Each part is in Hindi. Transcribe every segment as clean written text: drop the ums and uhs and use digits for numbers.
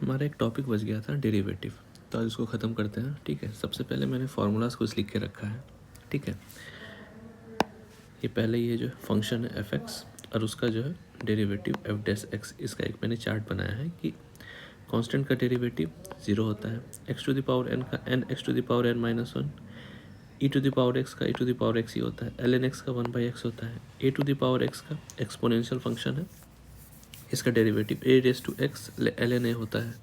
हमारा एक टॉपिक बच गया था डेरिवेटिव, तो आज इसको ख़त्म करते हैं। ठीक है, सबसे पहले मैंने फार्मूलाज कुछ लिख के रखा है। ठीक है, ये पहले ये जो फंक्शन है एफ एक्स और उसका जो है डेरिवेटिव एफ डैश एक्स, इसका एक मैंने चार्ट बनाया है कि कांस्टेंट का डेरिवेटिव 0 होता है, x to the power n का n x to the power n minus one, e to the power x का e to the power x ही होता है, एल एन एक्स का 1/x होता है, a to the power x का एक्सपोनेंशियल फंक्शन है, इसका derivative a raise to x l n a होता है,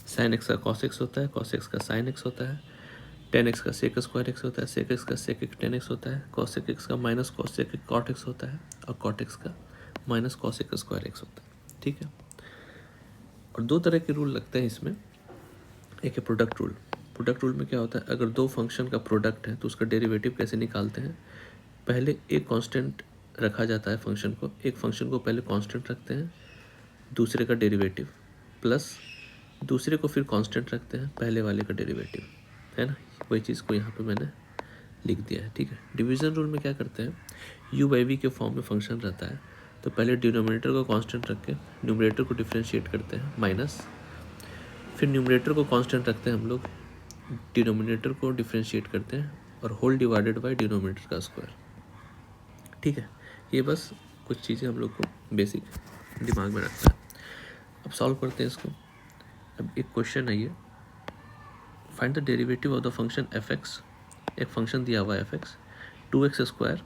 साइन एक्स का कॉस एक्स होता है, कॉस एक्स का साइन एक्स होता है, टेन एक्स का सेक स्क्वायर एक्स होता है, सेक एक्स का सेक टेन एक्स होता है, कॉस एक्स का minus cosec cot x होता है और कॉट एक्स का minus cos x square x होता है। ठीक है, और दो तरह के रूल लगते हैं इसमें। एक है प्रोडक्ट रूल। प्रोडक्ट रूल में क्या होता है, अगर दो फंक्शन का प्रोडक्ट है तो उसका डेरिवेटिव कैसे निकालते हैं। पहले एक कांस्टेंट रखा जाता है फंक्शन को, एक फंक्शन को पहले कांस्टेंट रखते हैं, दूसरे का डेरिवेटिव, प्लस दूसरे को फिर कांस्टेंट रखते हैं, पहले वाले का डेरिवेटिव, है ना। वही चीज़ को यहाँ पे मैंने लिख दिया है। ठीक है, डिवीज़न रूल में क्या करते हैं, u बाई वी के फॉर्म में फंक्शन रहता है तो पहले डिनोमिनेटर को कांस्टेंट रख के न्यूमरेटर को डिफ्रेंशिएट करते हैं माइनस, फिर न्यूमरेटर को कांस्टेंट रखते हैं हम लोग, डिनोमिनेटर को डिफ्रेंशिएट करते हैं और होल डिवाइडेड बाय डिनोमिनेटर का स्क्वायर। ठीक है, ये बस कुछ चीज़ें हम लोग को बेसिक दिमाग में रखना है। अब सॉल्व करते हैं इसको। अब एक क्वेश्चन है ये, find the derivative of the function F x. एक फंक्शन दिया हुआ है f x, 2x square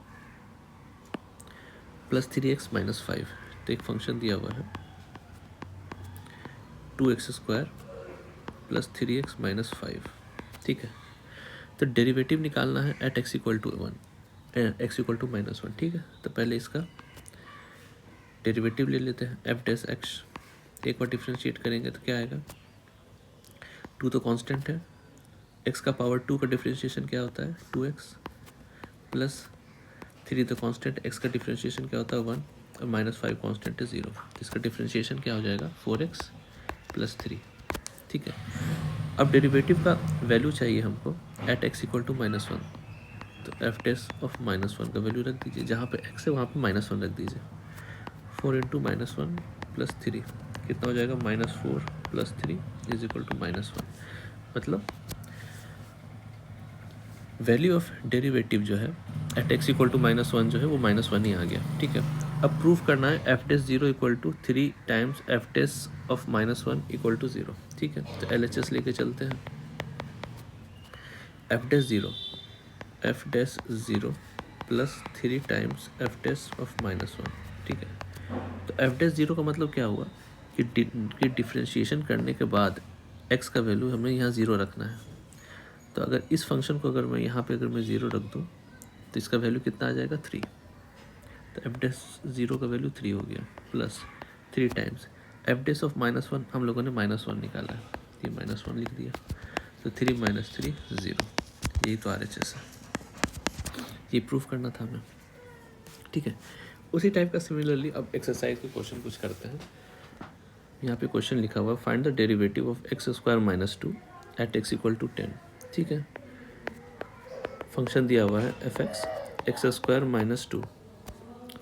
plus 3x minus 5। तो एक फंक्शन दिया हुआ है 2x square plus 3x minus 5। ठीक है, तो डेरिवेटिव निकालना है at x equal to 1, x equal to minus 1। ठीक है, तो पहले इसका डेरिवेटिव ले लेते हैं एफ डैश एक्स। एक बार डिफ्रेंशिएट करेंगे तो क्या आएगा, 2 तो कांस्टेंट है, x का पावर 2 का डिफ्रेंशिएशन क्या होता है 2x, प्लस 3 तो कांस्टेंट, x का डिफ्रेंशिएशन क्या होता है 1 और माइनस 5 कांस्टेंट है 0। इसका डिफ्रेंशिएशन क्या हो जाएगा 4x प्लस 3। ठीक है, अब डेरिवेटिव का वैल्यू चाहिए हमको at x equal to minus 1, तो एफ डैश ऑफ माइनस 1 का वैल्यू रख दीजिए, जहाँ पे x है वहाँ पे माइनस 1 रख दीजिए। 4 इंटू माइनस 1 प्लस 3 कितना हो जाएगा -4 प्लस 3 इज इक्वल टू -1। मतलब वैल्यू ऑफ डेरिवेटिव जो है एट एक्स इक्वल टू -1 जो है वो -1 ही आ गया। ठीक है, अब प्रूव करना है f dash 0 equal to 3 times f dash of -1 equal to 0। ठीक है, तो एल एच एस लेके चलते हैं। F dash 0 plus 3 times f dash of -1। ठीक है, तो एफ डैश 0 का मतलब क्या हुआ कि डिफ्रेंशिएशन करने के बाद एक्स का वैल्यू हमें यहाँ 0 रखना है। तो अगर इस फंक्शन को अगर मैं यहाँ पे अगर मैं 0 रख दूँ तो इसका वैल्यू कितना आ जाएगा 3। तो एफ डैश 0 का वैल्यू 3 हो गया, plus 3 times f dash of -1 हम लोगों ने -1 निकाला है, ये -1 लिख दिया, तो 3 माइनस 3 0। यही तो RHS है, ये प्रूफ करना था हमें। ठीक है, उसी टाइप का सिमिलरली अब एक्सरसाइज के क्वेश्चन कुछ करते हैं। यहाँ पे क्वेश्चन लिखा हुआ है find the derivative of x square minus 2 at x equal to 10। ठीक है, फंक्शन दिया हुआ है f x x square minus 2।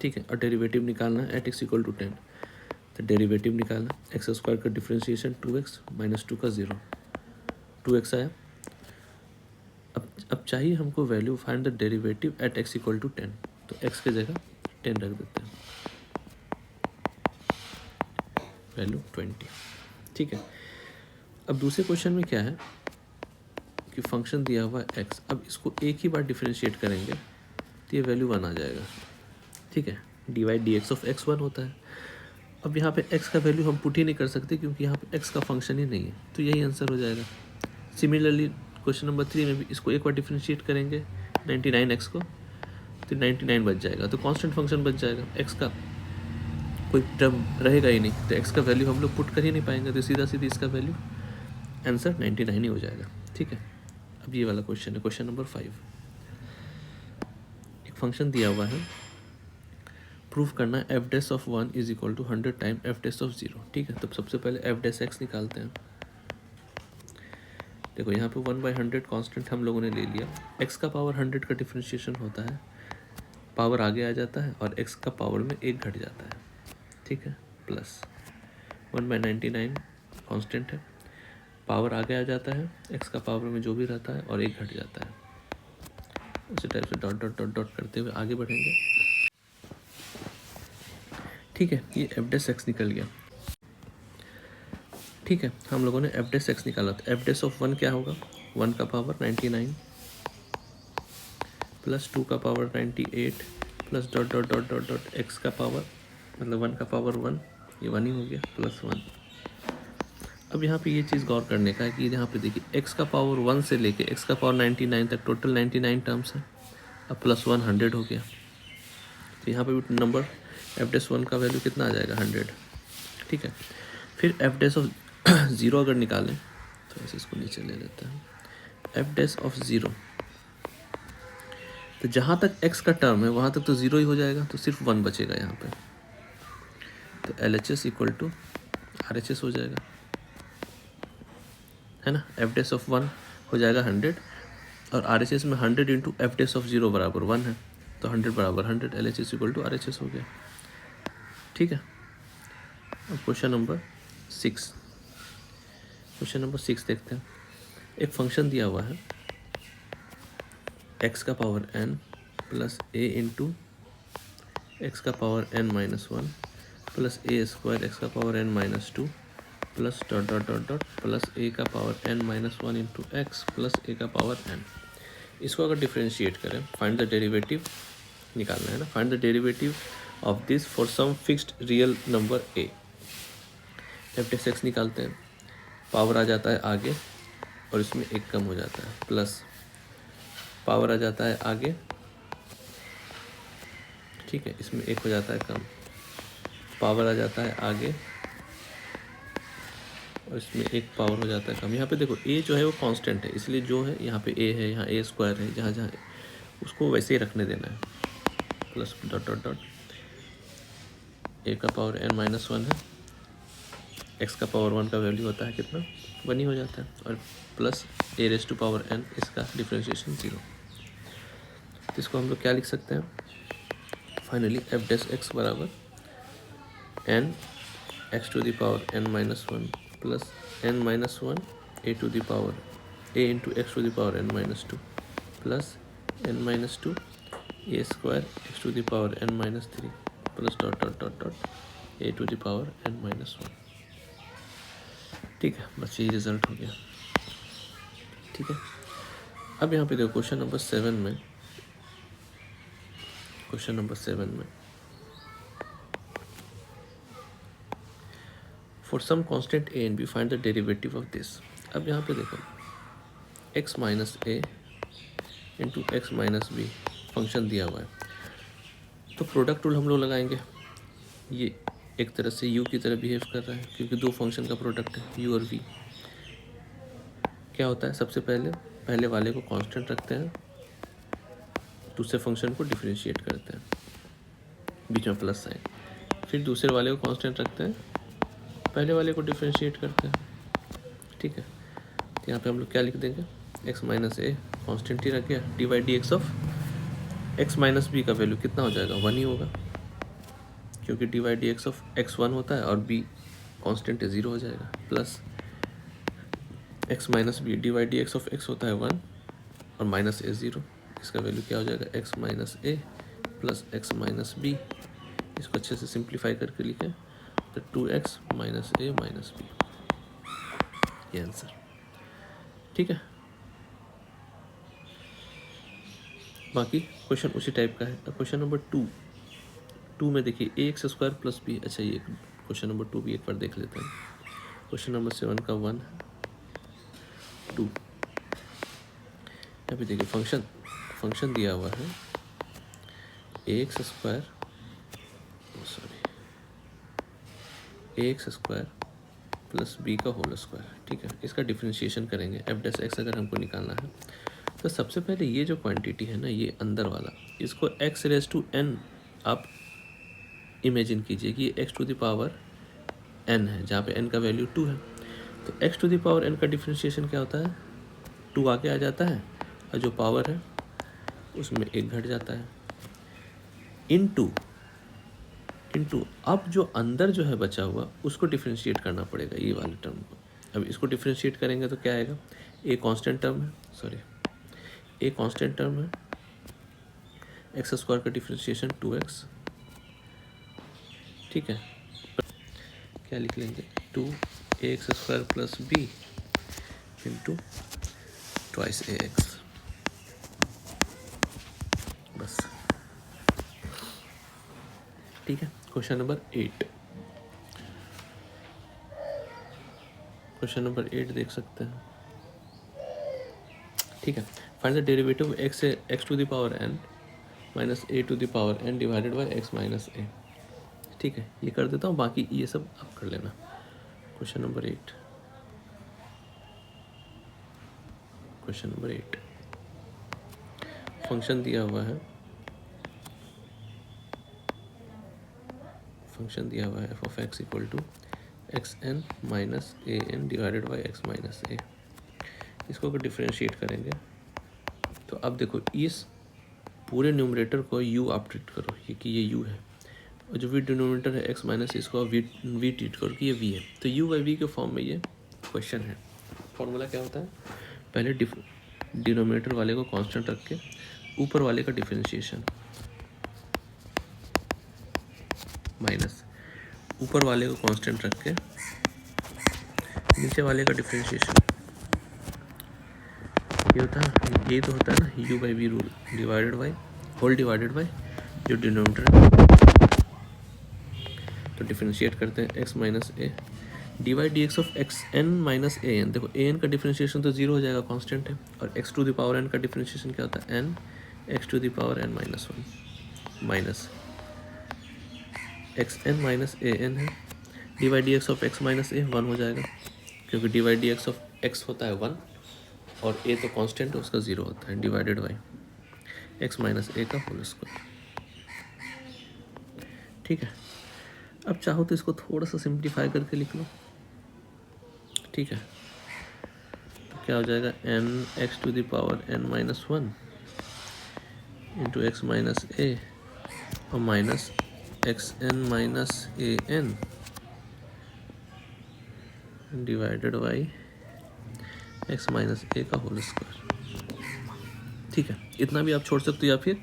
ठीक है, और डेरिवेटिव निकालना है एट एक्स इक्वल टू 10। तो डेरिवेटिव निकालना, एक्स स्क्वायर का डिफ्रेंशिएशन 2x माइनस 2 का 0, 2x आया। अब चाहिए हमको value find the derivative at x equal to 10, तो x की जगह 10 रख देते हैं, वैल्यू 20। ठीक है, अब दूसरे क्वेश्चन में क्या है कि फंक्शन दिया हुआ है x, अब इसको एक ही बार डिफ्रेंशिएट करेंगे तो ये वैल्यू 1 आ जाएगा। ठीक है, d y d x of x 1 होता है। अब यहाँ पे x का वैल्यू हम पुट ही नहीं कर सकते क्योंकि यहाँ पे x का फंक्शन ही नहीं है, तो यही आंसर हो जाएगा। सिमिलरली क्वेश्चन नंबर 3 में भी इसको एक बार डिफ्रेंशिएट करेंगे 99x को, तो 99 बच जाएगा, तो कांस्टेंट फंक्शन बच जाएगा, x का कोई टर्म रहेगा ही नहीं, तो x का वैल्यू हम लोग पुट कर ही नहीं पाएंगे, तो सीधा सीधी इसका वैल्यू आंसर 99 ही हो जाएगा। ठीक है, अब ये वाला क्वेश्चन है क्वेश्चन नंबर 5। एक फंक्शन दिया हुआ है, प्रूफ करना है f dash of 1 is equal to 100 time f dash of 0। ठीक है, तब सबसे पहले एफ डैश एक्स निकालते हैं। देखो यहाँ पे 1/100 कांस्टेंट हम लोगों ने ले लिया, x का पावर 100 का डिफ्रेंशिएशन होता है, पावर आगे आ जाता है और x का पावर में 1 घट जाता है। ठीक है, प्लस 1/99 कांस्टेंट है, पावर आगे आ जाता है, x का पावर में जो भी रहता है और एक घट जाता है। उसी टाइप से डॉट डॉट डॉट डॉट करते हुए आगे बढ़ेंगे। ठीक है, ये एफ डेस एक्स निकल गया। ठीक है, हम लोगों ने एफ डेस एक्स निकाला, तो एफ डेस ऑफ 1 क्या होगा, 1 का पावर 99 प्लस 2 का power 98 plus dot dot dot dot dot x का पावर, मतलब 1 का पावर 1, ये 1 ही हो गया, प्लस 1। अब यहाँ पे ये चीज़ गौर करने का है कि यहाँ पे देखिए x का पावर 1 से लेके x का पावर 99 तक टोटल 99 टर्म्स है। अब प्लस 1 100 हो गया, तो यहाँ पे भी नंबर एफ डेस 1 का वैल्यू कितना आ जाएगा, 100। ठीक है, फिर एफ डेस ऑफ 0 अगर निकालें तो ऐसे इसको नीचे ले लेते हैं। एफ डेस ऑफ 0, तो जहाँ तक x का टर्म है वहाँ तक तो 0 ही हो जाएगा, तो सिर्फ 1 बचेगा यहाँ पे। तो L H S equal to R H S हो जाएगा, है ना। एफ डेस ऑफ 1 हो जाएगा 100, और आर एच एस में 100 इंटू एफ डेस ऑफ 0 बराबर 1 है, तो 100 बराबर 100, L H S equal to R H S हो गया। ठीक है, अब क्वेश्चन नंबर 6, क्वेश्चन नंबर 6 देखते हैं। एक फंक्शन दिया हुआ है x का power n plus a into x का पावर n माइनस 1 प्लस ए स्क्वायर एक्स का power n minus 2 plus dot dot dot dot plus a का power n minus 1 into x plus a का पावर n। इसको अगर डिफ्रेंशिएट करें, फाइंड द डेरिवेटिव निकालना है ना, find the derivative of this for some fixed real number a। F dash x निकालते हैं, पावर आ जाता है आगे और इसमें एक कम हो जाता है, प्लस पावर आ जाता है आगे, ठीक है, इसमें एक हो जाता है कम, पावर आ जाता है आगे और इसमें एक पावर हो जाता है कम। यहाँ पे देखो a जो है वो कांस्टेंट है, इसलिए जो है यहाँ पे a है, यहाँ a स्क्वायर है, जहाँ जहाँ उसको वैसे ही रखने देना है, plus dot dot dot a का पावर n माइनस 1 है, x का पावर 1 का वैल्यू होता है कितना, 1 ही हो जाता है, और plus a raise to power n, इसका डिफ्रेंशिएशन 0। तो इसको हम लोग क्या लिख सकते हैं, फाइनली एफ डेस एक्स बराबर n x to the power n minus 1 plus n minus 1 a to the power a into x to the power n minus 2 plus n minus 2 a square x to the power n minus 3 plus dot dot dot dot a to the power n minus 1। ठीक है, बस यही रिजल्ट हो गया। ठीक है, अब यहाँ पे देखो क्वेश्चन नंबर 7 में, क्वेश्चन नंबर 7 में for some constant a and b find the derivative of this. अब यहाँ पे देखो x minus a into x minus b function दिया हुआ है, तो प्रोडक्ट रूल हम लोग लगाएंगे। ये एक तरह से u की तरह बिहेव कर रहा है, क्योंकि दो फंक्शन का प्रोडक्ट है u और v। क्या होता है, सबसे पहले वाले को कांस्टेंट रखते हैं, दूसरे फंक्शन को डिफरेंशिएट करते हैं, बीच में प्लस साइन, फिर दूसरे वाले को कांस्टेंट रखते हैं, पहले वाले को डिफरेंशिएट करते हैं। ठीक है, तो यहाँ पे हम लोग क्या लिख देंगे, x माइनस ए कॉन्स्टेंट ही रख गया, d by d x of x minus b का वैल्यू कितना हो जाएगा, 1 ही होगा, क्योंकि d by d x of x 1 होता है और b कॉन्स्टेंट है 0 हो जाएगा, plus x minus b d by d x of x होता है 1 और माइनस ए 0, इसका वैल्यू क्या हो जाएगा, x माइनस ए प्लस एक्स माइनस बी। इसको अच्छे से सिंप्लीफाई करके लिखें तो 2x माइनस ए माइनस बी, ये आंसर। ठीक है, बाकी क्वेश्चन उसी टाइप का है। क्वेश्चन नंबर 2 में देखिए ए एक्स स्क्वायर प्लस बी। अच्छा, ये क्वेश्चन नंबर 2 भी एक बार देख लेते हैं। क्वेश्चन नंबर 7 का 1 2, यहाँ पे देखिए फंक्शन दिया हुआ है ए एक्स स्क्वायर, सॉरी ए एक्स स्क्वायर प्लस बी का होल स्क्वायर। ठीक है, इसका डिफरेंशिएशन करेंगे, एफ डेस एक्स अगर हमको निकालना है तो सबसे पहले ये जो क्वांटिटी है ना, ये अंदर वाला, इसको एक्स रेज टू एन आप इमेजिन कीजिए कि ये x to the power n है, जहाँ पे एन का वैल्यू 2 है। तो x to the power n का डिफरेंशिएशन क्या होता है, 2 आगे आ जाता है और जो पावर है उसमें एक घट जाता है, इनटू अब जो अंदर जो है बचा हुआ उसको डिफरेंशिएट करना पड़ेगा, ये वाले टर्म को। अब इसको डिफ्रेंशिएट करेंगे तो क्या आएगा, ए कांस्टेंट टर्म है, सॉरी ए कांस्टेंट टर्म है, एक्स स्क्वायर का डिफ्रेंशिएशन 2x, ठीक है, क्या लिख लेंगे 2ax² plus b into twice ax, बस, ठीक है। क्वेश्चन नंबर 8, क्वेश्चन नंबर 8 देख सकते हैं, ठीक है। Find the derivative x to the power n minus a to the power n divided by x minus a, ठीक है। ये कर देता हूँ, बाकी ये सब आप कर लेना। Question number 8, question number 8, function दिया हुआ है, फंक्शन दिया हुआ है f of x equal to x n minus a n divided by x minus a. इसको अगर डिफ्रेंशिएट करेंगे तो अब देखो इस पूरे न्यूमरेटर को u आप ट्रीट करो, ये कि ये u है, और जो v डिनोमिनेटर है x माइनस, इसको v ट्रीट करो कि ये v है। तो u बाई v के फॉर्म में ये क्वेश्चन है। फॉर्मूला क्या होता है, पहले डिनोमिनेटर वाले को कांस्टेंट रख के ऊपर वाले का डिफरेंशिएशन माइनस ऊपर वाले को कांस्टेंट रख के नीचे वाले का डिफरेंशिएशन, ये होता है, ये तो होता है ना u by v rule divided by whole divided by जो डिनोमिनेटर है। तो डिफरेंशिएट करते हैं x minus a d y d x of x n minus a n. देखो ए एन का डिफरेंशिएशन तो जीरो हो जाएगा, कांस्टेंट है, और x to the power n का डिफरेंशिएशन क्या होता है, n x to the power n minus 1 minus x n minus a n है, d y d x of x minus a 1 हो जाएगा, क्योंकि d y d x of x होता है 1 और ए तो कांस्टेंट है उसका 0 होता है, divided by x minus a का होल स्क्वायर, ठीक है। अब चाहो तो इसको थोड़ा सा सिंप्लीफाई करके लिख लो, ठीक है। तो क्या हो जाएगा, n x to the power n minus 1 into x minus a और minus x n minus a n divided by x minus a का होल स्क्वायर, ठीक है। इतना भी आप छोड़ सकते हो, या फिर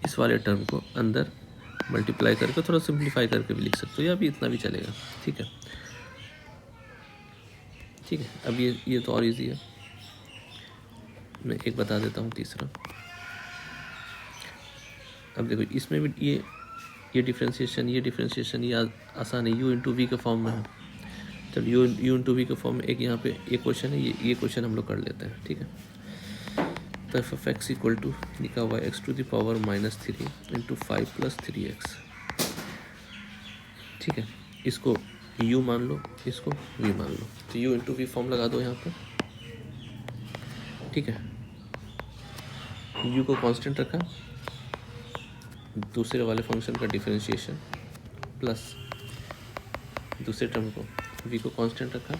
इस वाले टर्म को अंदर मल्टीप्लाई करके थोड़ा सिंप्लीफाई करके भी लिख सकते हो, या भी इतना भी चलेगा, ठीक है, ठीक है। अब ये तो और इजी है, मैं एक बता देता हूँ तीसरा। अब देखो इसमें भी ये डिफ्रेंशिएशन ये आसान है, u इंटू वी के फॉर्म में है। चलो u इंटू वी के फॉर्म में एक यहाँ पे एक क्वेश्चन है, ये क्वेश्चन हम लोग कर लेते हैं, ठीक है। तो f of x equal to लिखा हुआ है x to the power minus 3 into 5 plus 3x, ठीक है। इसको u मान लो, इसको v मान लो, तो u इंटू वी फॉर्म लगा दो यहाँ पर, ठीक है। u को कांस्टेंट रखा, दूसरे वाले फंक्शन का डिफरेंशिएशन प्लस दूसरे टर्म को v को कांस्टेंट रखा,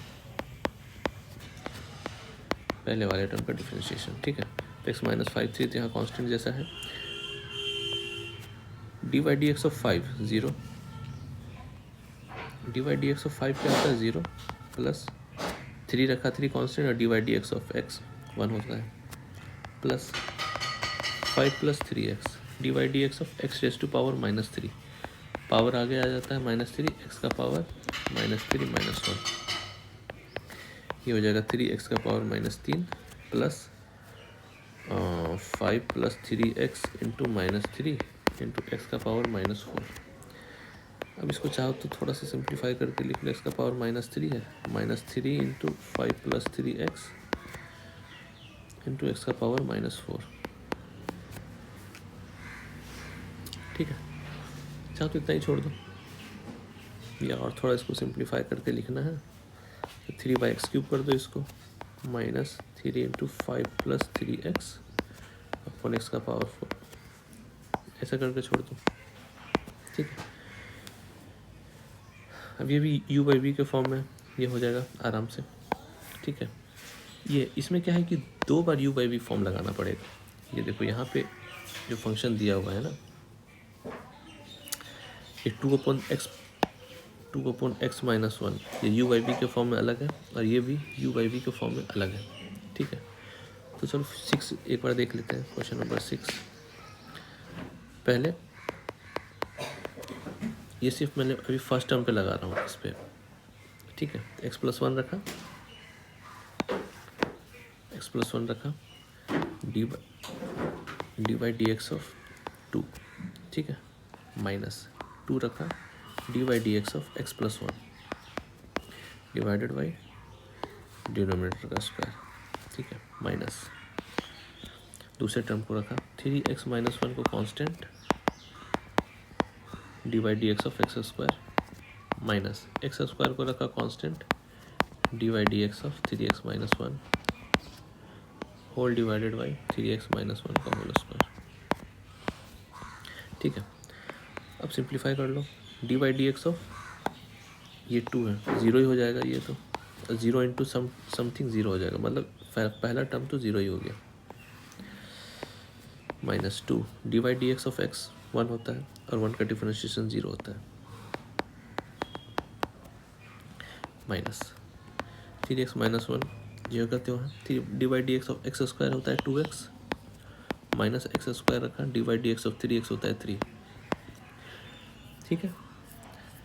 पहले वाले टर्म का डिफरेंशिएशन, ठीक है। तो x माइनस 5 थी, तो यहाँ कांस्टेंट जैसा है, d y d x of 5 0, d y d x of 5 क्या होता है 0 प्लस 3 रखा, 3 कांस्टेंट, और d y d x of x 1 होता है, plus 5 plus 3x d y d x of x raise to power minus 3, power आगे आ जाता है माइनस 3, एक्स का पावर माइनस 3 माइनस 1, ये हो जाएगा 3x का power minus 3 plus 5 plus 3x into minus 3 into x का पावर माइनस 4। अब इसको चाहो तो थोड़ा सा सिंप्लीफाई करके लिख लो, एक्स का पावर माइनस 3 है, minus 3 into 5 plus 3x into x का पावर माइनस 4, ठीक है। चाहो तो इतना ही छोड़ दो, या और थोड़ा इसको सिंप्लीफाई करके लिखना है तो 3/x³ कर दो इसको, minus 3 into 5 plus 3x upon x का पावर 4, ऐसा करके छोड़ दो, ठीक है। अब ये भी u बाई वी के फॉर्म में ये हो जाएगा आराम से, ठीक है। ये इसमें क्या है कि 2 बार u बाई वी फॉर्म लगाना पड़ेगा। ये देखो यहाँ पे जो फंक्शन दिया हुआ है ना, ये 2/x 2/x-1 ये u बाई वी के फॉर्म में अलग है और ये भी u बाई वी के फॉर्म में अलग है, ठीक है। तो चलो 6 एक बार देख लेते हैं, क्वेश्चन नंबर 6। पहले ये सिर्फ मैंने अभी फर्स्ट टर्म पे लगा रहा हूँ इस पर, ठीक है। x+1 रखा, x+1 रखा, d by d x of 2, ठीक है, माइनस 2 रखा, d by d x of x+1 divided by denominator का स्क्वायर, ठीक है, माइनस दूसरे टर्म को रखा 3x-1 को constant, d by d x of x square minus x square को रखा constant, d by d x of 3x-1 whole divided by 3x-1 का होल स्क्वायर, ठीक है। अब सिंप्लीफाई कर लो, d by d x of ये 2 है, 0 ही हो जाएगा, ये तो 0 इंटू समथिंग 0 हो जाएगा, मतलब पहला टर्म तो 0 ही हो गया, minus 2 D by d x of x 1 होता है और 1 का डिफरेंशिएशन 0 होता है, माइनस 3x-1 जो करते हो 3 d by d x of x square होता है 2x माइनस एक्स स्क्वायर रखा, d by d x of 3x होता है 3, ठीक है,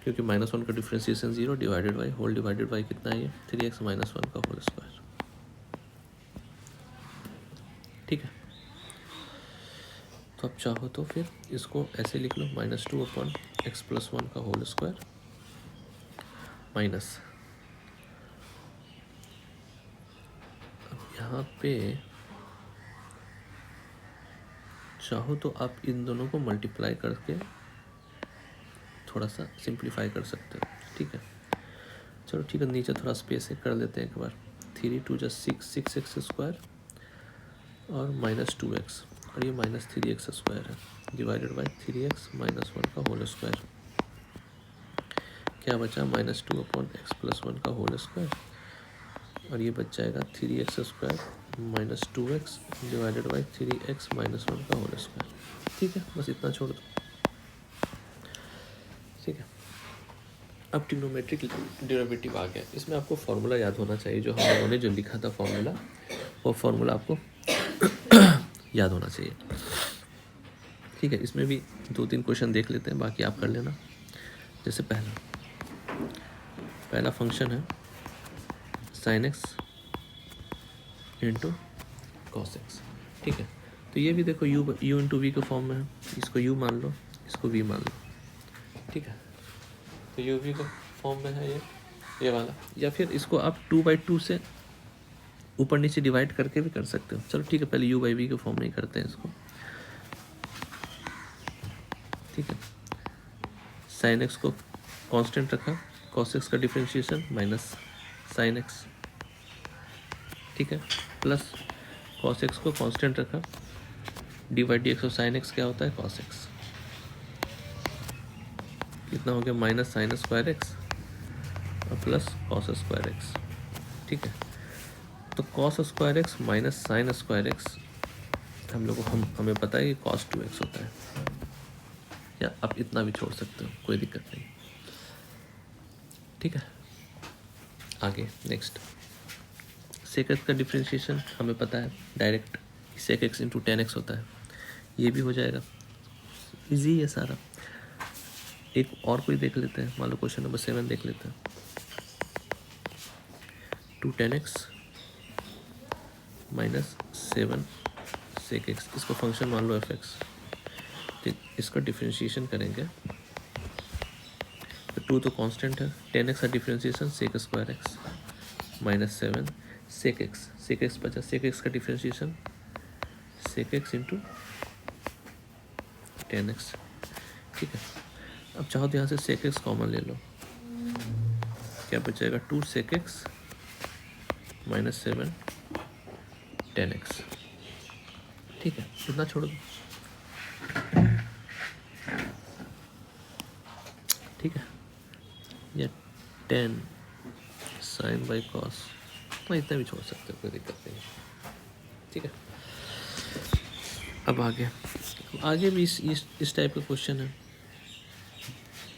क्योंकि -1 का differentiation 0 divided by whole divided by कितना है ये 3x-1 का होल स्क्वायर, ठीक है। तो अब चाहो तो फिर इसको ऐसे लिख लो, -2/x+1 का होल स्क्वायर माइनस, अब यहाँ पे चाहो तो आप इन दोनों को मल्टीप्लाई करके थोड़ा सा सिंप्लीफाई कर सकते हो, ठीक है। चलो ठीक है, नीचे थोड़ा स्पेस है, कर लेते हैं एक बार, 3 2 6x स्क्वायर और -2x और ये -3x स्क्वायर है डिवाइडेड बाई 3x-1 का होल स्क्वायर, क्या बचा -2/x+1 का होल स्क्वायर और ये बच जाएगा 3x square -2x divided by 3x-1 का होल स्क्वायर, ठीक है। बस इतना छोड़ दो, ठीक है। अब ट्रिग्नोमेट्रिक डेरिवेटिव आ गया, इसमें आपको फार्मूला याद होना चाहिए, जो हम लोगों ने जो लिखा था फार्मूला, वो फार्मूला आपको याद होना चाहिए, ठीक है। इसमें भी 2-3 क्वेश्चन देख लेते हैं, बाकी आप कर लेना। जैसे पहला फंक्शन है sin x into cos x, ठीक है। तो ये भी देखो u इंटू वी के फॉर्म में है, इसको u मान लो, इसको v मान लो, ठीक है। तो u v के फॉर्म में है ये वाला, या फिर इसको आप 2/2 से ऊपर नीचे डिवाइड करके भी कर सकते हो। चलो ठीक है, पहले u बाई वी के फॉर्म में ही करते हैं इसको, ठीक है। sin x को कांस्टेंट रखा, cos x का डिफरेंशिएशन माइनस sin x, ठीक है, प्लस cos x को कांस्टेंट रखा, डी बाई डी एक्स और sin x क्या होता है cos x, कितना हो गया माइनस sin स्क्वायर x और प्लस cos स्क्वायर x, ठीक है। तो cos square x minus sin square x हम लोग को हमें पता है कि cos 2x होता है, या आप इतना भी छोड़ सकते हो, कोई दिक्कत नहीं, ठीक है। आगे नेक्स्ट sec x का डिफरेंशिएशन हमें पता है direct, sec x into tan x होता है, ये भी हो जाएगा, इजी है सारा। एक और कोई देख लेते हैं, मान लो क्वेश्चन नंबर 7 देख लेते हैं, 2 tan x minus 7 sec x, इसको फंक्शन मान लो f(x), तो इसका डिफरेंशिएशन करेंगे, तो 2 तो कांस्टेंट है, tan x का differentiation sec square x minus 7 sec x बचा, sec x का differentiation sec x into tan x, ठीक है। अब चाहो तो यहाँ से sec x कॉमन ले लो, क्या बचेगा 2 sec x minus 7 tan x, ठीक है, इतना छोड़ दो, ठीक है। या 10 sin बाई cos, मैं इतना भी छोड़ सकते हो, कोई दिक्कत नहीं, ठीक है। अब आगे भी इस टाइप का क्वेश्चन है,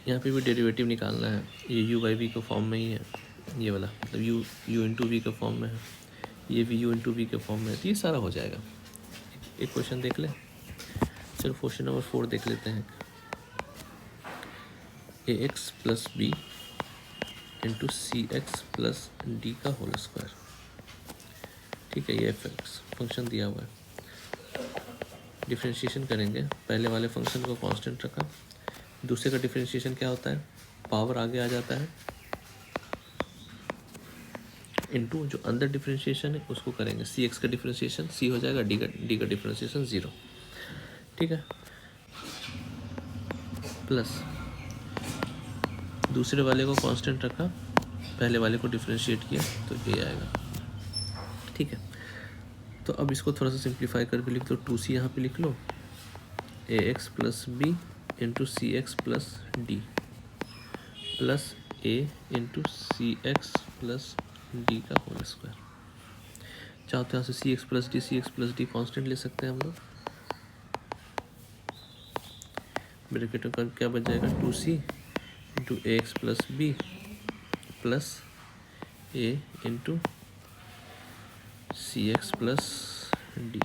यहाँ पे भी डेरिवेटिव निकालना है, ये u बाई वी के फॉर्म में ही है, ये वाला मतलब u इंटू वी के फॉर्म में है, ये भी u इंटू वी के फॉर्म में है, तो ये सारा हो जाएगा। एक क्वेश्चन देख लें, चलो क्वेश्चन नंबर 4 देख लेते हैं। ए एक्स प्लस बी इंटू सी एक्स प्लस डी का होल स्क्वायर, ठीक है, ये एफ एक्स फंक्शन दिया हुआ है। डिफ्रेंशिएशन करेंगे, पहले वाले फंक्शन को कांस्टेंट रखा, दूसरे का डिफ्रेंशिएशन क्या होता है, पावर आगे आ जाता है, इनटू जो अंदर डिफ्रेंशिएशन है उसको करेंगे, सी एक्स का डिफ्रेंशिएशन सी हो जाएगा, डी का डिफ्रेंशिएशन 0, ठीक है, प्लस दूसरे वाले को कांस्टेंट रखा, पहले वाले को डिफ्रेंशिएट किया तो ये आएगा, ठीक है। तो अब इसको थोड़ा सा सिंप्लीफाई करके लिख दो, 2c यहाँ पे लिख लो, ए एक्स प्लस बी इंटू सी एक्स प्लस डी प्लस ए इंटू सी एक्स प्लस डी का होल स्क्वायर। चाहो तो यहाँ से सी एक्स प्लस डी कॉन्स्टेंट ले सकते हैं हम लोग, ब्रैकेट में क्या बच जाएगा, 2c इंटू ए एक्स प्लस बी प्लस ए इंटू सी एक्स प्लस डी,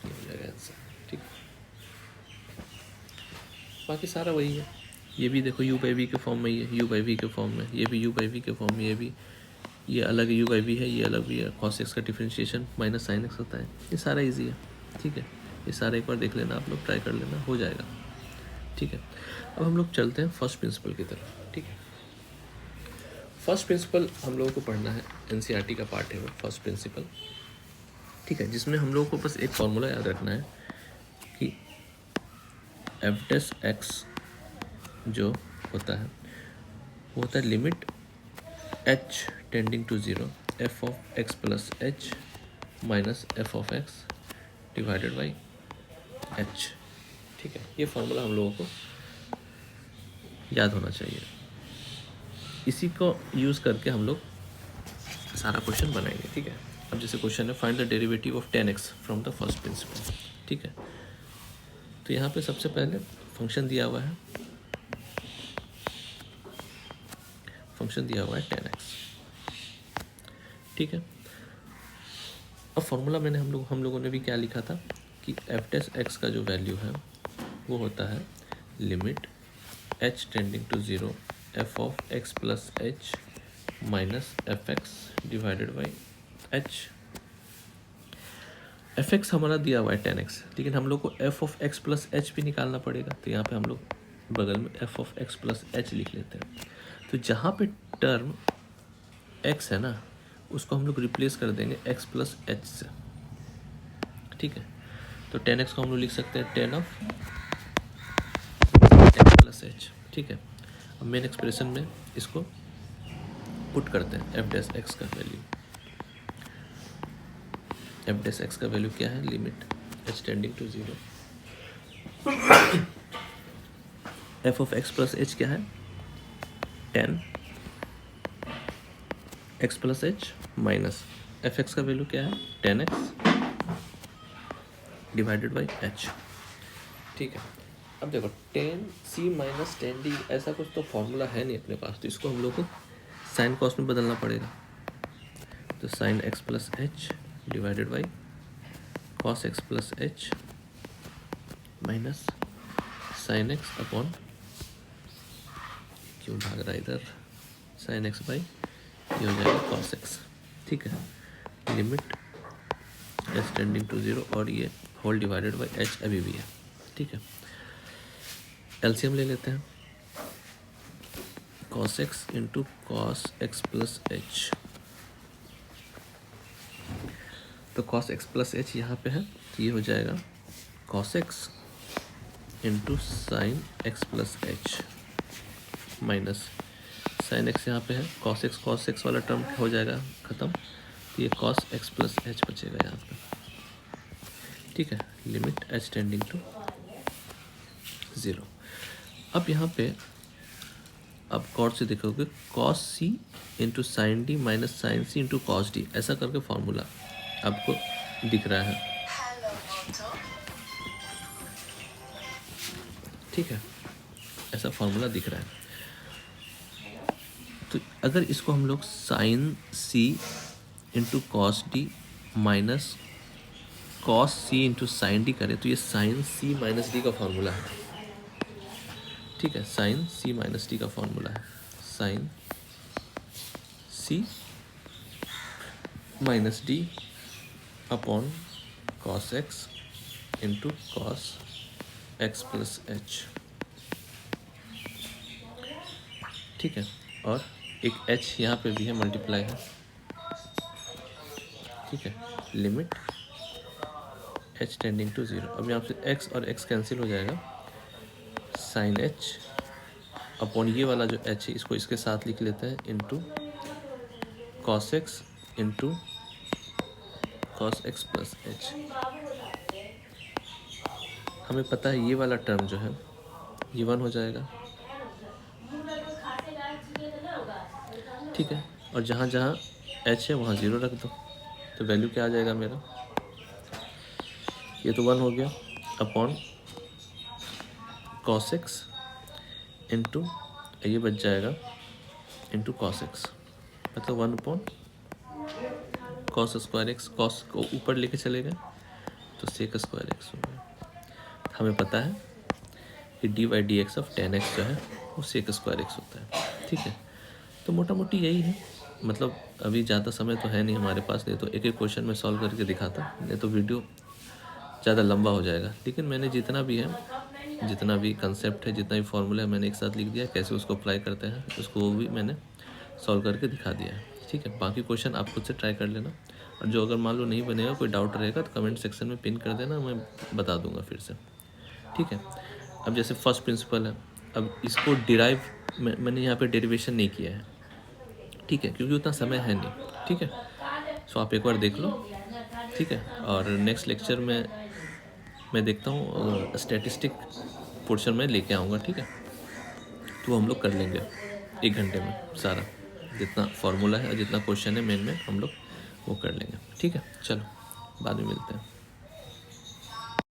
ये हो जाएगा आंसर, ठीक। बाकी सारा वही है, ये भी देखो u बाई वी के फॉर्म में ही है, u बाई वी के फॉर्म में, ये भी u बाई वी के फॉर्म में, ये भी, ये अलग u बाई वी है, ये अलग भी है, cos x का डिफरेंशिएशन माइनस साइन x होता है, ये सारा इजी है, ठीक है। ये सारा एक बार देख लेना, आप लोग ट्राई कर लेना, हो जाएगा, ठीक है। अब हम लोग चलते हैं फर्स्ट प्रिंसिपल की तरफ, ठीक है। फर्स्ट प्रिंसिपल हम लोगों को पढ़ना है, एनसीईआरटी का पार्ट है वो फर्स्ट प्रिंसिपल, ठीक है, जिसमें हम लोगों को बस एक फॉर्मूला याद रखना है कि एफ डैश एक्स जो होता है वो होता है limit h tending to 0 f of x plus h minus f of x divided by h, ठीक है। ये फॉर्मूला हम लोगों को याद होना चाहिए, इसी को यूज़ करके हम लोग सारा क्वेश्चन बनाएंगे, ठीक है। अब जैसे क्वेश्चन है find the derivative of 10x from the first principle, ठीक है। तो यहाँ पे सबसे पहले फंक्शन दिया हुआ है, फंक्शन दिया हुआ है 10x, ठीक है। अब फॉर्मूला मैंने हम लोगों ने भी क्या लिखा था कि एफ डैश एक्स का जो वैल्यू है वो होता है limit h tending to 0 f of x plus h minus f x divided by h। F x हमारा दिया हुआ है 10x, लेकिन हम लोग को f of x plus h भी निकालना पड़ेगा, तो यहाँ पे हम लोग बगल में F of x plus H लिख लेते हैं। तो जहाँ पे टर्म x है ना, उसको हम लोग रिप्लेस कर देंगे x प्लस एच से, ठीक है। तो 10x को हम लोग लिख सकते हैं 10 ऑफ x प्लस एच, ठीक है। अब मेन एक्सप्रेशन में इसको पुट करते हैं, एफ डैश एक्स का वैल्यू, एफ डैश एक्स का वैल्यू क्या है, limit h tending to 0 f of x plus h क्या है 10 x plus h minus f x का वैल्यू क्या है 10x डिवाइडेड बाई h, ठीक है। अब देखो 10c माइनस 10d ऐसा कुछ तो फॉर्मूला है नहीं अपने पास, तो इसको हम लोग को साइन कॉस में बदलना पड़ेगा। तो sine x plus h divided by cos x plus h minus sine x upon, क्यों भाग रहा है इधर, साइन x बाई ये हो जाएगा कॉस x, ठीक है। लिमिट h टेंडिंग टू 0 और ये होल डिवाइडेड बाई h अभी भी है, ठीक है। एलसीएम ले लेते हैं, cos x into cos x plus H, तो cos x प्लस एच यहाँ पे है, तो ये हो जाएगा cos x into sine x plus h minus sine x यहाँ पे है, cos x वाला टर्म हो जाएगा ख़त्म, तो ये cos x प्लस एच बचेगा यहाँ पे, ठीक है। Limit h tending to 0। अब यहाँ पे अब कॉर्ड से देखोगे cos c into sine d minus sine c into cos d, ऐसा करके फॉर्मूला आपको दिख रहा है, ठीक है। ऐसा फार्मूला दिख रहा है। तो अगर इसको हम लोग sine c into cos d minus cos c into sine d करें तो ये साइन सी माइनस डी का फार्मूला है। ठीक है, साइन सी माइनस डी का फार्मूला है, sine c minus d upon cos x into cos x plus h. ठीक है, और एक h यहाँ पे भी है, मल्टीप्लाई है। ठीक है, लिमिट h टेंडिंग टू 0। अब यहाँ से x और x कैंसिल हो जाएगा, साइन h अपॉन ये वाला जो h है इसको इसके साथ लिख लेते हैं, into cos x into cos x plus H. हमें पता है ये वाला टर्म जो है ये 1 हो जाएगा। ठीक है, और जहाँ जहाँ h है वहाँ 0 रख दो, तो वैल्यू क्या आ जाएगा मेरा, ये तो 1 हो गया, अपॉन कॉस एक्स इंटू ये बच जाएगा इंटू कॉस एक्स, मतलब 1 upon cos square x. Cos को ऊपर लेके चले गए तो सेक स्क्वायर एक्स हो गया। हमें पता है कि D by d x of ten x जो है वो सेक स्क्वायर एक्स होता है। ठीक है, तो मोटा मोटी यही है। मतलब अभी ज़्यादा समय तो है नहीं हमारे पास, नहीं तो एक एक क्वेश्चन में सॉल्व करके दिखाता, नहीं तो वीडियो ज़्यादा लंबा हो जाएगा। लेकिन मैंने जितना भी है, जितना भी कंसेप्ट है, जितना भी फॉर्मूला है, मैंने एक साथ लिख दिया। कैसे उसको अप्लाई करते हैं उसको वो भी मैंने सॉल्व करके दिखा दिया है। ठीक है, बाकी क्वेश्चन आप खुद से ट्राई कर लेना, और जो अगर मान लो नहीं बनेगा, कोई डाउट रहेगा तो कमेंट सेक्शन में पिन कर देना, मैं बता दूंगा फिर से। ठीक है, अब जैसे फर्स्ट प्रिंसिपल है, अब इसको डिराइव मैंने यहाँ पे डेरिवेशन नहीं किया है। ठीक है, क्योंकि उतना समय है नहीं। ठीक है, सो आप एक बार देख लो। ठीक है, और नेक्स्ट लेक्चर में मैं देखता हूँ स्टैटिस्टिक पोर्शन में लेके आऊँगा। ठीक है, तो हम लोग कर लेंगे 1 घंटे में सारा, जितना फार्मूला है और जितना क्वेश्चन है मेन में हम लोग वो कर लेंगे। ठीक है, चलो बाद में मिलते हैं।